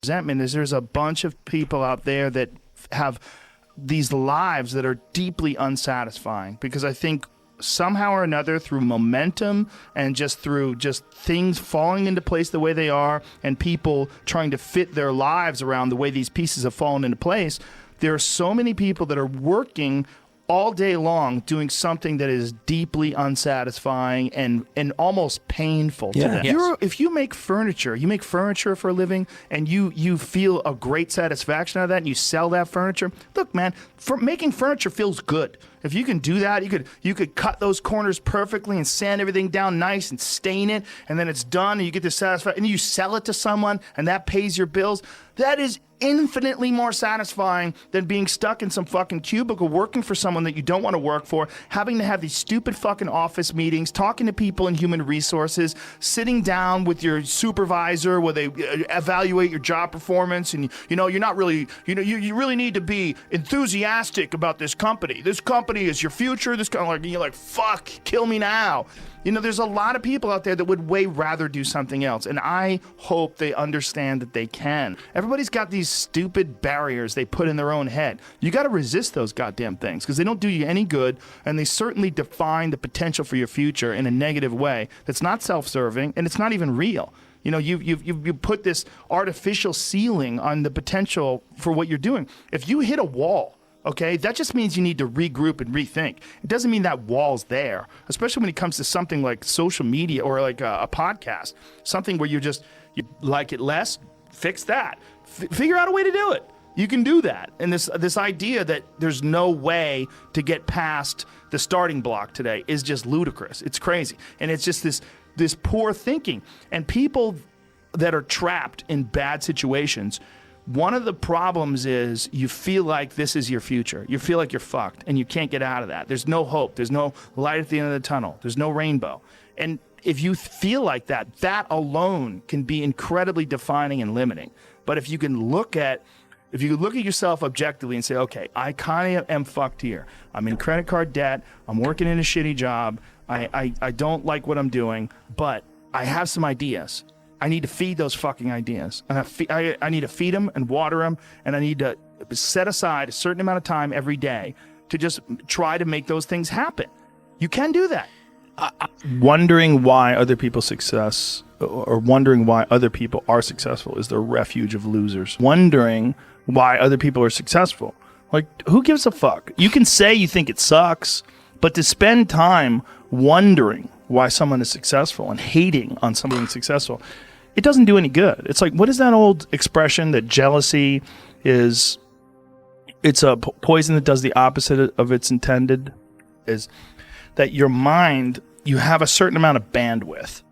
resentment is there's a bunch of people out there that have these lives that are deeply unsatisfying, because I think somehow or another, through momentum and just through just things falling into place the way they are and people trying to fit their lives around the way these pieces have fallen into place, there are so many people that are working all day long doing something that is deeply unsatisfying and almost painful to them. Yes. If you make furniture for a living, and you feel a great satisfaction out of that, and you sell that furniture, look, man, making furniture feels good. If you can do that, you could cut those corners perfectly and sand everything down nice and stain it, and then it's done, and you get this satisfaction, and you sell it to someone, and that pays your bills. That is infinitely more satisfying than being stuck in some fucking cubicle working for someone that you don't want to work for, having to have these stupid fucking office meetings, talking to people in human resources, sitting down with your supervisor where they evaluate your job performance, and you're not really, you really need to be enthusiastic about this company. This company is your future. This kind of you're like, fuck, kill me now. There's a lot of people out there that would way rather do something else, and I hope they understand that they can. Everybody's got these stupid barriers they put in their own head. You got to resist those goddamn things, because they don't do you any good, and they certainly define the potential for your future in a negative way that's not self-serving, and it's not even real. You put this artificial ceiling on the potential for what you're doing. If you hit a wall, okay, that just means you need to regroup and rethink. It doesn't mean that wall's there, especially when it comes to something like social media or like a podcast, something where you like it less, fix that. Figure out a way to do it. You can do that. And this idea that there's no way to get past the starting block today is just ludicrous. It's crazy. And it's just this poor thinking. And people that are trapped in bad situations, one of the problems is you feel like this is your future. You feel like you're fucked, and you can't get out of that. There's no hope. There's no light at the end of the tunnel. There's no rainbow. And if you feel like that alone can be incredibly defining and limiting. But if you look at yourself objectively and say, okay, I kind of am fucked here. I'm in credit card debt. I'm working in a shitty job. I don't like what I'm doing, but I have some ideas. I need to feed those fucking ideas. And I need to feed them and water them, and I need to set aside a certain amount of time every day to just try to make those things happen. You can do that. Wondering why other people's success, or wondering why other people are successful, is the refuge of losers. Wondering why other people are successful. Like, who gives a fuck? You can say you think it sucks, but to spend time wondering why someone is successful and hating on someone successful, it doesn't do any good. It's like, what is that old expression that jealousy is, it's a poison that does the opposite of its intended? Is that your mind, you have a certain amount of bandwidth.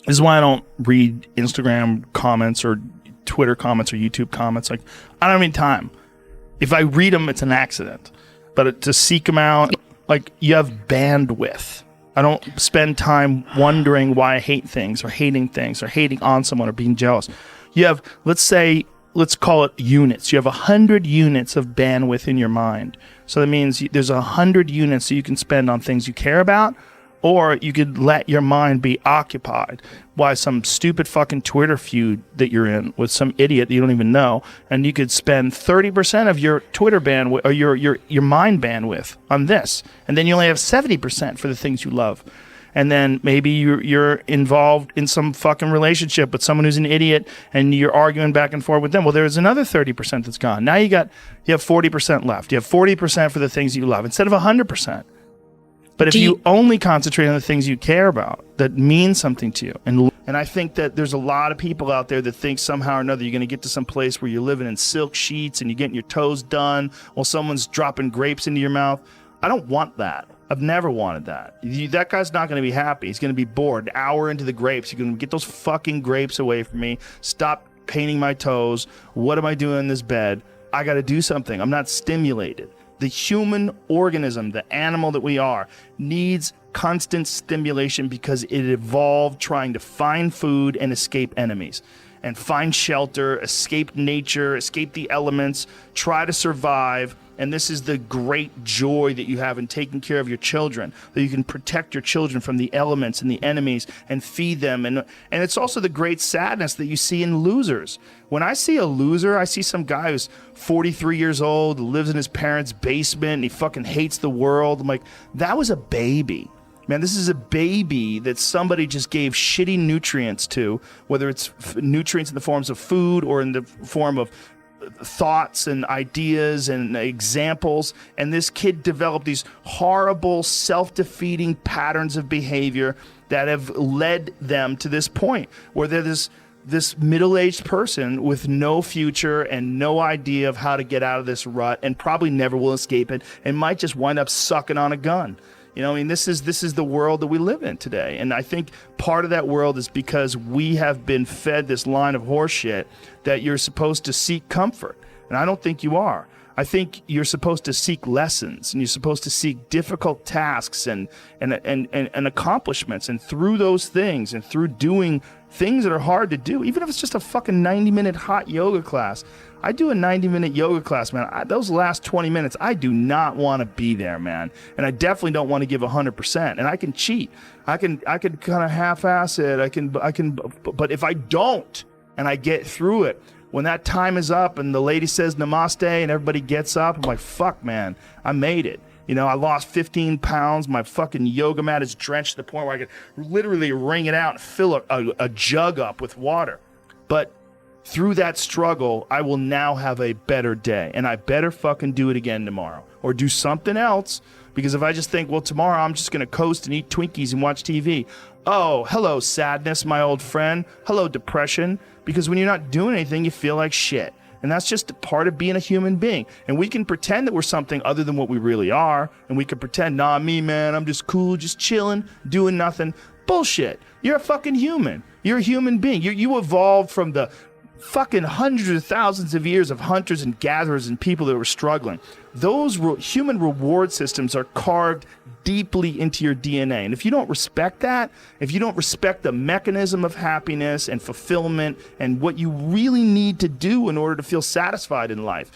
This is why I don't read Instagram comments or Twitter comments or YouTube comments. Like, I don't have any time. If I read them, it's an accident. But to seek them out, like, you have bandwidth. I don't spend time wondering why I hate things or hating on someone or being jealous. You have, let's call it units. You have 100 units of bandwidth in your mind. So that means there's 100 units that you can spend on things you care about, or you could let your mind be occupied by some stupid fucking Twitter feud that you're in with some idiot that you don't even know, and you could spend 30% of your Twitter bandwidth or your mind bandwidth on this, and then you only have 70% for the things you love. And then maybe you're involved in some fucking relationship with someone who's an idiot, and you're arguing back and forth with them. Well, there's another 30% that's gone. Now you have 40% left. You have 40% for the things you love instead of 100%. But if you only concentrate on the things you care about that mean something to you, and I think that there's a lot of people out there that think somehow or another you're going to get to some place where you're living in silk sheets and you're getting your toes done while someone's dropping grapes into your mouth. I don't want that. I've never wanted that. That guy's not going to be happy. He's going to be bored. An hour into the grapes, you're going to get those fucking grapes away from me. Stop painting my toes. What am I doing in this bed? I got to do something. I'm not stimulated. The human organism, the animal that we are, needs constant stimulation because it evolved trying to find food and escape enemies, and find shelter, escape nature, escape the elements, try to survive, And this is the great joy that you have in taking care of your children, that you can protect your children from the elements and the enemies and feed them. And it's also the great sadness that you see in losers. When I see a loser, I see some guy who's 43 years old, lives in his parents' basement, and he fucking hates the world. I'm like, that was a baby. Man, this is a baby that somebody just gave shitty nutrients to, whether it's nutrients in the forms of food or in the form of thoughts and ideas and examples, and this kid developed these horrible self-defeating patterns of behavior that have led them to this point where they're this middle-aged person with no future and no idea of how to get out of this rut, and probably never will escape it, and might just wind up sucking on a gun. You know, I mean, this is the world that we live in today. And I think part of that world is because we have been fed this line of horseshit that you're supposed to seek comfort. And I don't think you are. I think you're supposed to seek lessons, and you're supposed to seek difficult tasks and accomplishments. And through those things and through doing things that are hard to do, even if it's just a fucking 90-minute hot yoga class. I do a 90-minute yoga class, man. Those last 20 minutes, I do not want to be there, man. And I definitely don't want to give 100%. And I can cheat. I can kind of half-ass it. I can, but if I don't and I get through it, when that time is up and the lady says namaste and everybody gets up, I'm like, fuck, man, I made it. You know, I lost 15 pounds. My fucking yoga mat is drenched to the point where I could literally wring it out and fill a jug up with water. But through that struggle, I will now have a better day. And I better fucking do it again tomorrow. Or do something else. Because if I just think, well, tomorrow I'm just going to coast and eat Twinkies and watch TV. Oh, hello, sadness, my old friend. Hello, depression. Because when you're not doing anything, you feel like shit. And that's just a part of being a human being. And we can pretend that we're something other than what we really are. And we can pretend, nah, me, man, I'm just cool, just chilling, doing nothing. Bullshit. You're a fucking human. You're a human being. You evolved from the fucking hundreds of thousands of years of hunters and gatherers and people that were struggling. Those human reward systems are carved deeply into your DNA. And if you don't respect that, if you don't respect the mechanism of happiness and fulfillment and what you really need to do in order to feel satisfied in life,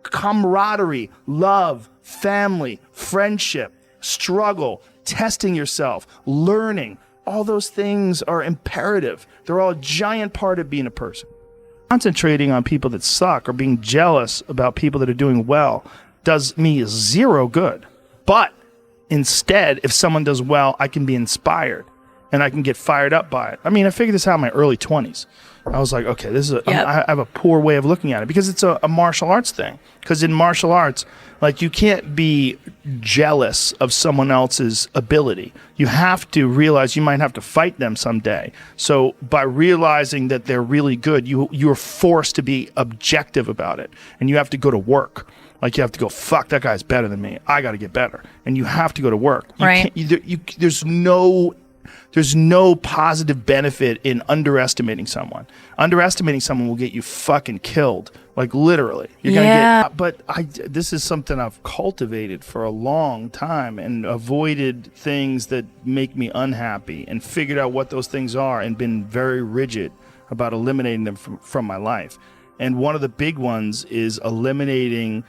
camaraderie, love, family, friendship, struggle, testing yourself, learning, all those things are imperative. They're all a giant part of being a person. Concentrating on people that suck or being jealous about people that are doing well does me zero good. But instead, if someone does well, I can be inspired and I can get fired up by it. I mean, I figured this out in my early 20s. I was like, okay, this is I have a poor way of looking at it because it's a martial arts thing. Because in martial arts, like, you can't be jealous of someone else's ability. You have to realize you might have to fight them someday. So by realizing that they're really good, you're forced to be objective about it. And you have to go to work. Like, you have to go, fuck, that guy's better than me. I got to get better. And you have to go to work. Right. There's no positive benefit in underestimating someone. Underestimating someone will get you fucking killed. Like, literally. You're gonna get. But this is something I've cultivated for a long time and avoided things that make me unhappy and figured out what those things are and been very rigid about eliminating them from my life. And one of the big ones is eliminating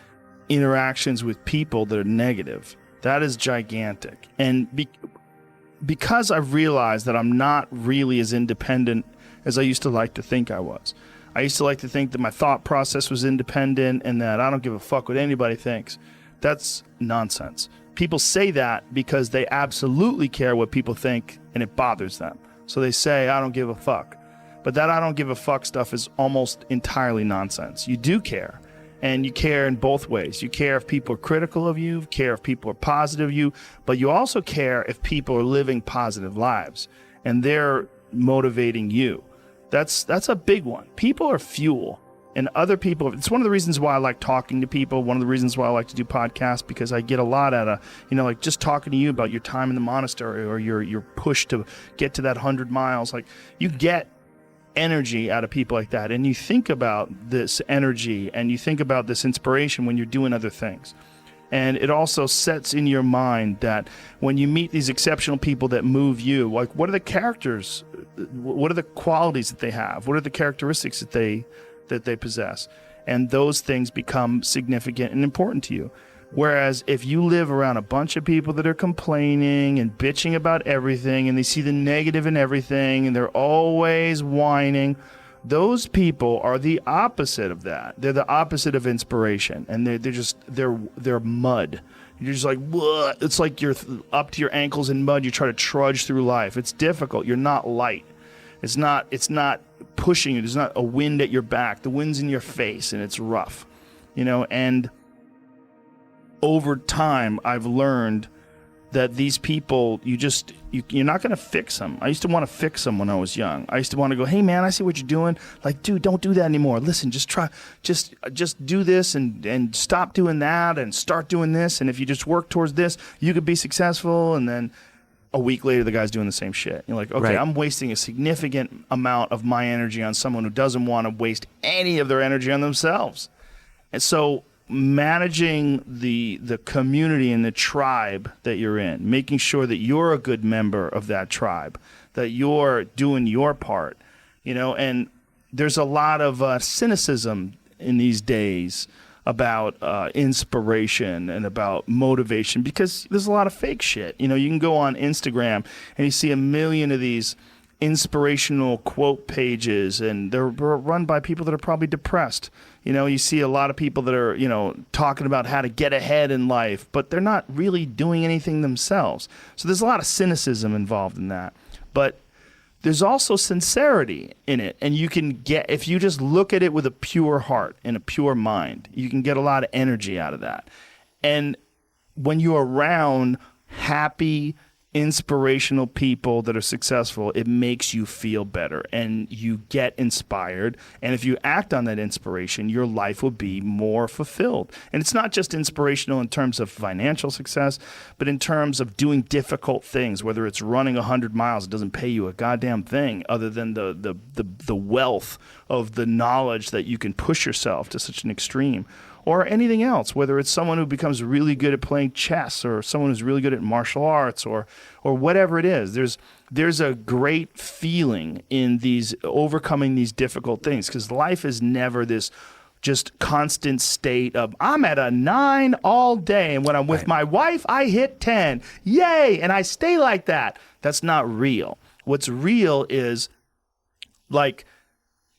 interactions with people that are negative. That is gigantic. And because I've realized that I'm not really as independent as I used to like to think I was. I used to like to think that my thought process was independent and that I don't give a fuck what anybody thinks. That's nonsense. People say that because they absolutely care what people think and it bothers them. So they say, I don't give a fuck. But that I don't give a fuck stuff is almost entirely nonsense. You do care. And you care in both ways. You care if people are critical of you, care if people are positive of you, but you also care if people are living positive lives and they're motivating you. That's a big one. People are fuel, and other people, it's one of the reasons why I like talking to people, one of the reasons why I like to do podcasts, because I get a lot out of, like just talking to you about your time in the monastery or your push to get to that 100 miles. Like, you get energy out of people like that, and you think about this energy and you think about this inspiration when you're doing other things. And it also sets in your mind that when you meet these exceptional people that move you, like, what are the characters, what are the qualities that they have, what are the characteristics that they possess? and those things become significant and important to you. Whereas if you live around a bunch of people that are complaining and bitching about everything, and they see the negative in everything, and they're always whining, those people are the opposite of that. They're the opposite of inspiration, and they're mud. You're just like, "Whoa." It's like you're up to your ankles in mud. You try to trudge through life. It's difficult. You're not light. It's not pushing you. There's not a wind at your back. The wind's in your face, and it's rough, and over time, I've learned that these people, you're not going to fix them. I used to want to fix them when I was young. I used to want to go, "Hey man, I see what you're doing. Like, dude, don't do that anymore. Listen, just do this and stop doing that and start doing this. And if you just work towards this, you could be successful." And then a week later, the guy's doing the same shit. You're like, okay, right. I'm wasting a significant amount of my energy on someone who doesn't want to waste any of their energy on themselves. And so managing the community and the tribe that you're in, making sure that you're a good member of that tribe, that you're doing your part, and there's a lot of cynicism in these days about inspiration and about motivation, because there's a lot of fake shit. You can go on Instagram and you see a million of these inspirational quote pages, and they're run by people that are probably depressed. You see a lot of people that are, talking about how to get ahead in life, but they're not really doing anything themselves. So there's a lot of cynicism involved in that. But there's also sincerity in it. And you can get, if you just look at it with a pure heart and a pure mind, you can get a lot of energy out of that. And when you're around happy, inspirational people that are successful, it makes you feel better and you get inspired. And if you act on that inspiration, your life will be more fulfilled. And it's not just inspirational in terms of financial success, but in terms of doing difficult things, whether it's running 100 miles, it doesn't pay you a goddamn thing other than the wealth of the knowledge that you can push yourself to such an extreme. Or anything else, whether it's someone who becomes really good at playing chess or someone who's really good at martial arts or whatever it is. There's a great feeling in these overcoming these difficult things, because life is never this just constant state of I'm at a 9 all day, and when I'm with my wife, I hit 10. Yay! And I stay like that. That's not real. What's real is like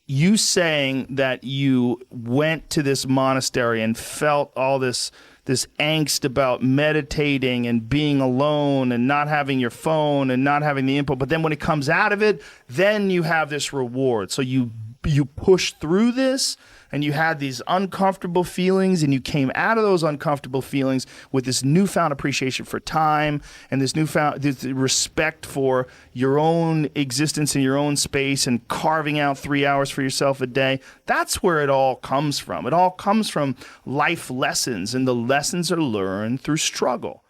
you saying that you went to this monastery and felt all this angst about meditating and being alone and not having your phone and not having the input. But then when it comes out of it, then you have this reward. So you push through this, and you had these uncomfortable feelings, and you came out of those uncomfortable feelings with this newfound appreciation for time and this respect for your own existence in your own space and carving out 3 hours for yourself a day. That's where it all comes from. It all comes from life lessons, and the lessons are learned through struggle.